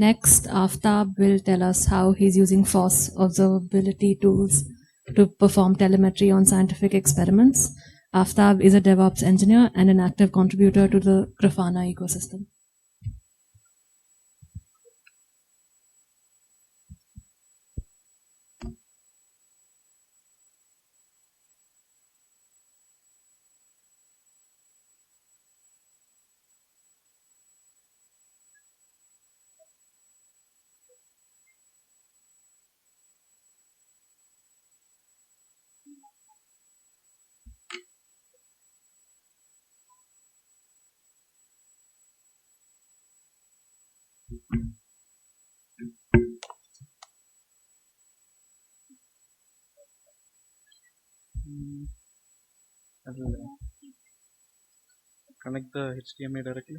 Next, Aftab will tell us how he's using FOSS observability tools to perform telemetry on scientific experiments. Aftab is a DevOps engineer and an active contributor to the Grafana ecosystem. I'll connect the HDMI directly.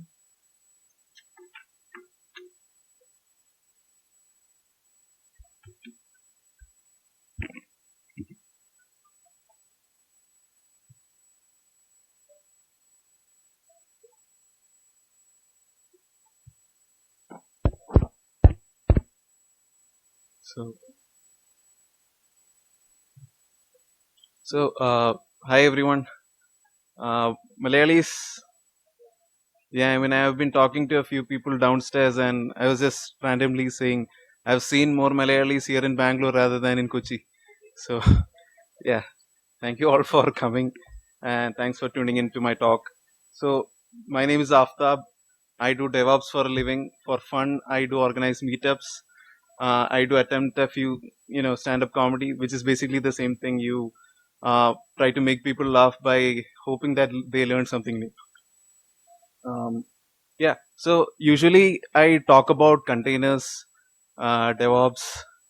Hi everyone. Malayalis. Yeah, I mean, I have been talking to a few people downstairs, and I was just randomly saying I've seen more Malayalis here in Bangalore rather than in Kochi. So, yeah, thank you all for coming, and thanks for tuning into my talk. So, my name is Aftab. I do DevOps for a living. For fun, I do organize meetups. I do attempt a few, stand-up comedy, which is basically the same thing. You try to make people laugh by hoping that they learn something new. Yeah, so usually I talk about containers, DevOps,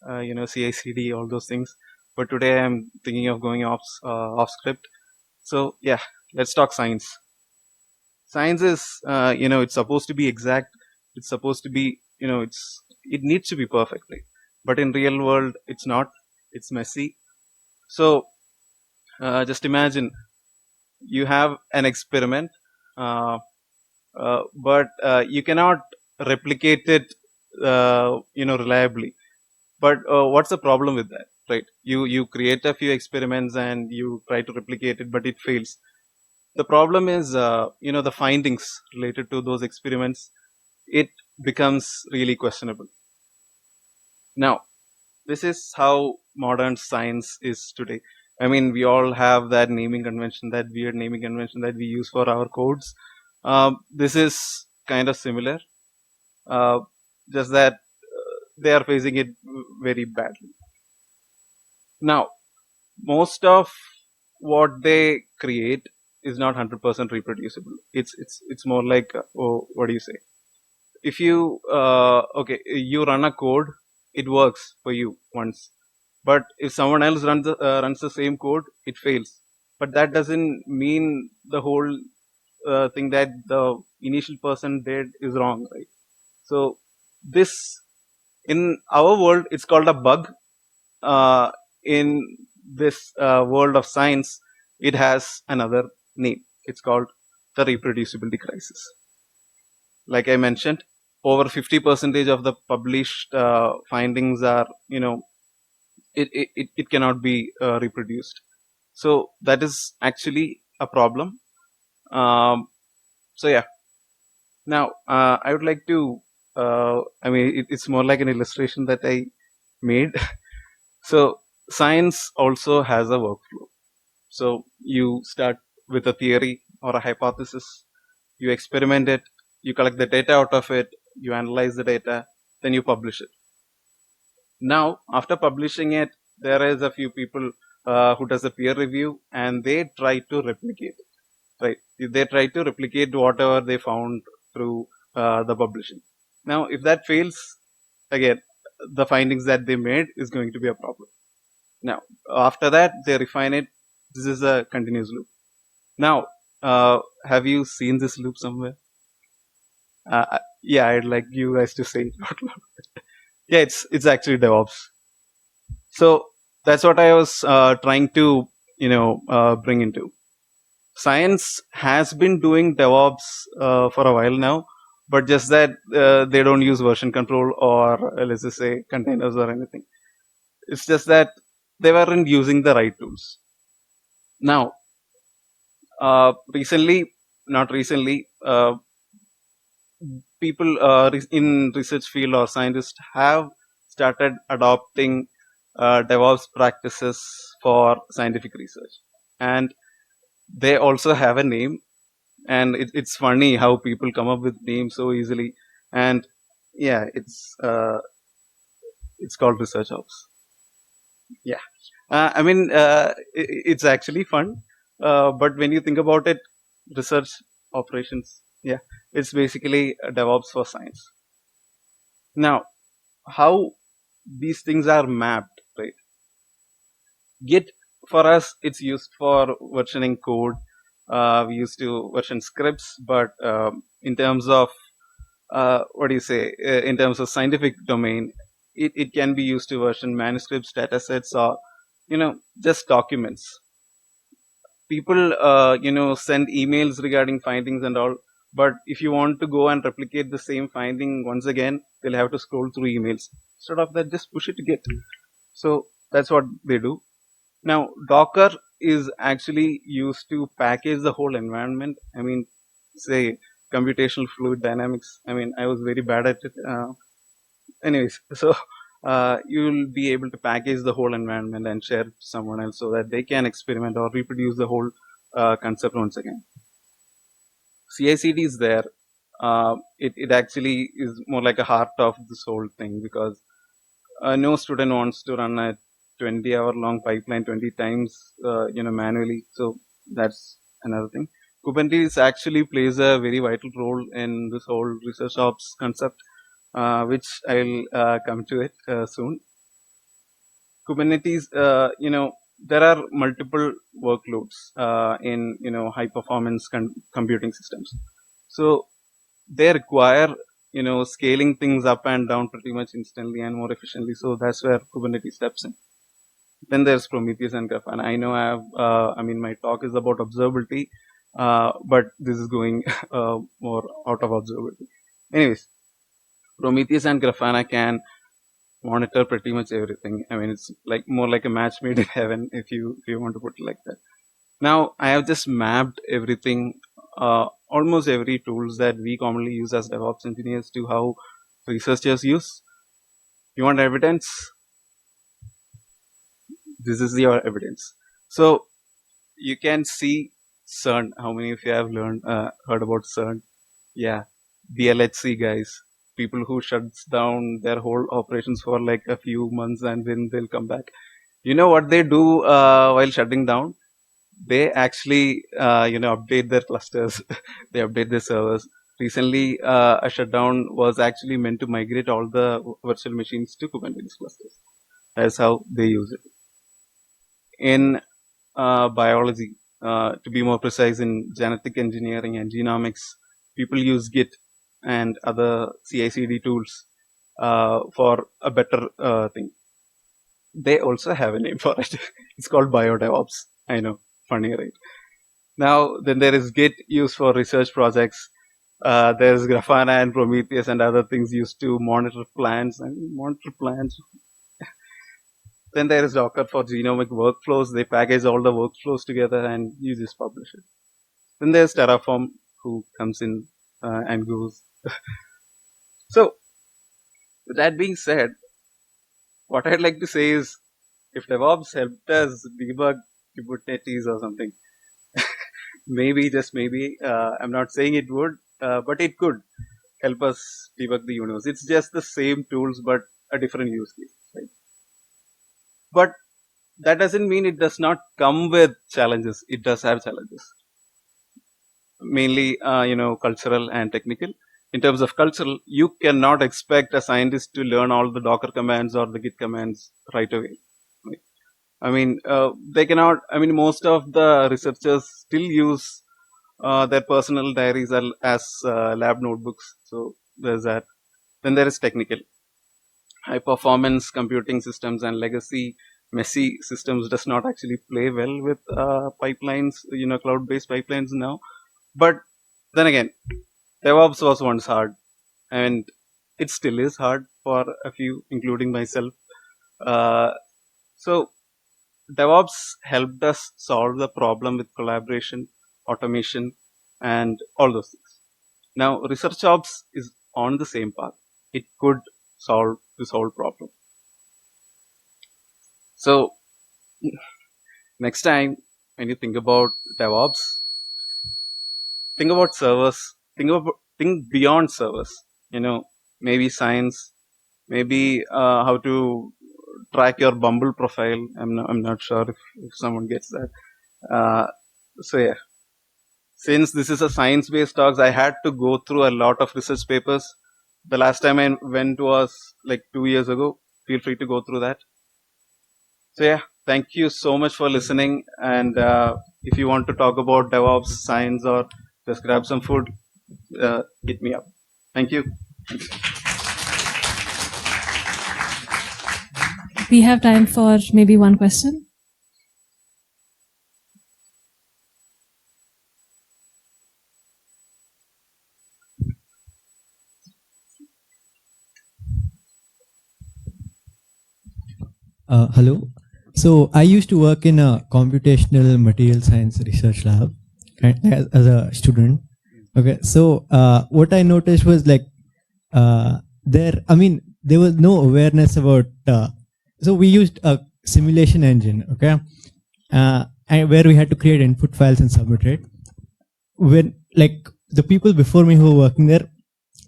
CI/CD, all those things. But today I'm thinking of going off script. So yeah, let's talk science. Science is, it's supposed to be exact. It's supposed to be, it needs to be perfect, right? But in real world, it's not. It's messy. So just imagine you have an experiment, but you cannot replicate it, reliably. But what's the problem with that, right? You create a few experiments and you try to replicate it, but it fails. The problem is, the findings related to those experiments. It becomes really questionable. Now, this is how modern science is today. I mean, we all have that naming convention, that weird naming convention that we use for our codes. This is kind of similar, uh, just that they are facing it very badly. Now, most of what they create is not 100% reproducible. It's more like, oh, what do you say? If you okay, you run a code, it works for you once, but if someone else runs the same code, it fails. But that doesn't mean the whole thing that the initial person did is wrong, right? So this, in our world, it's called a bug. In this world of science, it has another name. It's called the reproducibility crisis. Like I mentioned, over 50% of the published findings are, it cannot be reproduced. So that is actually a problem. So yeah, now I would like to, I mean, it's more like an illustration that I made. So science also has a workflow. So you start with a theory or a hypothesis, you experiment it, you collect the data out of it, you analyze the data, then you publish it. Now, after publishing it, there is a few people who does a peer review, and they try to replicate it, right? They try to replicate whatever they found through the publishing. Now, if that fails, again, the findings that they made is going to be a problem. Now, after that, they refine it. This is a continuous loop. Now, have you seen this loop somewhere? Yeah, I'd like you guys to say it out loud. Yeah, it's actually DevOps. So that's what I was trying to, bring into. Science has been doing DevOps for a while now, but just that they don't use version control or let's just say containers or anything. It's just that they weren't using the right tools. Now, recently, not recently, people in research field or scientists have started adopting DevOps practices for scientific research, and they also have a name. And it's funny how people come up with names so easily. And yeah, it's called research ops. Yeah, I mean, it's actually fun, but when you think about it, research operations, yeah, it's basically DevOps for science. Now, how these things are mapped, right? Git for us, it's used for versioning code. We used to version scripts, but in terms of what do you say? In terms of scientific domain, it can be used to version manuscripts, datasets, or just documents. People send emails regarding findings and all, but if you want to go and replicate the same finding once again, they'll have to scroll through emails. Instead of that, just push it to Git. So that's what they do. Now, Docker is actually used to package the whole environment. I mean, say computational fluid dynamics. I mean, I was very bad at it. Anyways, so you'll be able to package the whole environment and share it to someone else so that they can experiment or reproduce the whole concept once again. CI/CD is there. It actually is more like a heart of this whole thing, because no student wants to run a 20-hour long pipeline 20 times manually. So that's another thing. Kubernetes actually plays a very vital role in this whole research ops concept, which I'll come to it soon. Kubernetes, there are multiple workloads in high performance computing systems. So they require scaling things up and down pretty much instantly and more efficiently. So that's where Kubernetes steps in. Then there's Prometheus and Grafana. I know my talk is about observability, but this is going more out of observability. Anyways, Prometheus and Grafana can monitor pretty much everything. I mean, it's like more like a match made in heaven, if you want to put it like that. Now, I have just mapped everything, almost every tools that we commonly use as DevOps engineers to how researchers use. You want evidence? This is your evidence. So you can see CERN. How many of you have heard about CERN? Yeah, the LHC guys. People who shuts down their whole operations for like a few months and then they'll come back. You know what they do while shutting down? They actually update their clusters. They update their servers. Recently, a shutdown was actually meant to migrate all the virtual machines to Kubernetes clusters. That's how they use it. In biology, to be more precise, in genetic engineering and genomics, people use Git and other CI/CD tools for a better thing. They also have a name for it. It's called BioDevOps. I know, funny, right? Now, then there is Git used for research projects. There's Grafana and Prometheus and other things used to monitor plants. Then there is Docker for genomic workflows. They package all the workflows together and you just publish it. Then there's Terraform, who comes in and goes. So, with that being said, what I'd like to say is, if DevOps helped us debug Kubernetes or something, maybe, just maybe, I'm not saying it would, but it could help us debug the universe. It's just the same tools, but a different use case, right? But that doesn't mean it does not come with challenges. It does have challenges, mainly, cultural and technical. In terms of cultural, you cannot expect a scientist to learn all the Docker commands or the Git commands right away. Right? I mean, they cannot. I mean, most of the researchers still use their personal diaries as lab notebooks. So there's that. Then there is technical. High performance computing systems and legacy messy systems does not actually play well with pipelines, cloud based pipelines now. But then again, DevOps was once hard. and it still is hard for a few, including myself. Uh, so DevOps helped us solve the problem with collaboration, automation, and all those things. Now, ResearchOps is on the same path. It could solve this whole problem. So, next time when you think about DevOps, think about servers. Think beyond servers. Maybe science, maybe how to track your Bumble profile. I'm not sure if someone gets that. Uh, so yeah, since this is a science-based talks, I had to go through a lot of research papers. The last time I went was like 2 years ago. Feel free to go through that. So yeah, thank you so much for listening. And if you want to talk about DevOps, science, or just grab some food, hit me up. Thank you. We have time for maybe one question. Hello. So I used to work in a computational material science research lab as a student. Okay. So what I noticed was like there was no awareness about. So we used a simulation engine. Okay. And where we had to create input files and submit it. When like the people before me who were working there,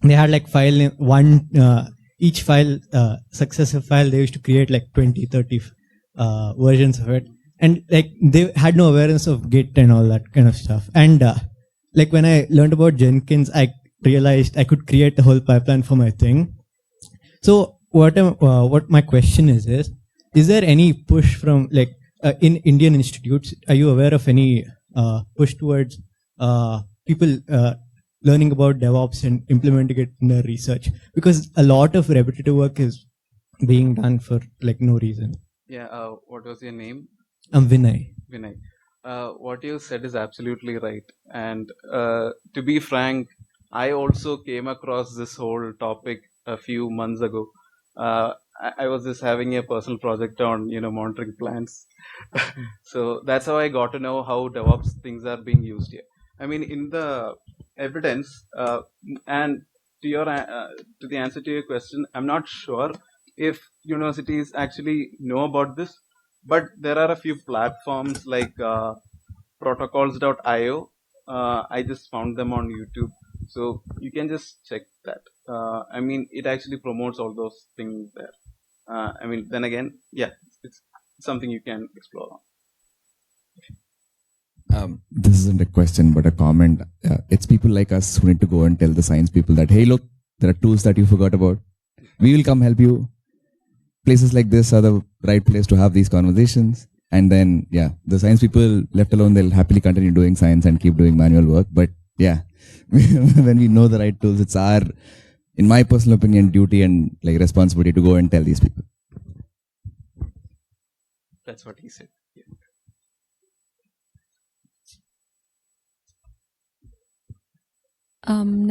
they had like file in one each file successive file they used to create like 20 30 versions of it, and like they had no awareness of git and all that kind of stuff. And like when I learned about Jenkins, I realized I could create the whole pipeline for my thing. So what my question is there any push from like in Indian institutes, are you aware of any push towards people learning about DevOps and implementing it in their research? Because a lot of repetitive work is being done for like no reason. Yeah. What was your name? I'm Vinay. Vinay. What you said is absolutely right. And to be frank, I also came across this whole topic a few months ago. I was just having a personal project on, monitoring plants. So that's how I got to know how DevOps things are being used here. I mean, in the evidence, and to the answer to your question, I'm not sure if universities actually know about this, but there are a few platforms like protocols.io. I just found them on YouTube, so you can just check that. I mean, it actually promotes all those things there. I mean, then again, yeah, it's something you can explore on. This isn't a question but a comment. It's people like us who need to go and tell the science people that, hey, look, there are tools that you forgot about. We will come help you. Places like this are the right place to have these conversations. And then, yeah, the science people left alone, they'll happily continue doing science and keep doing manual work. But yeah, when we know the right tools, it's our, in my personal opinion, duty and like responsibility to go and tell these people. That's what he said. Yeah. Next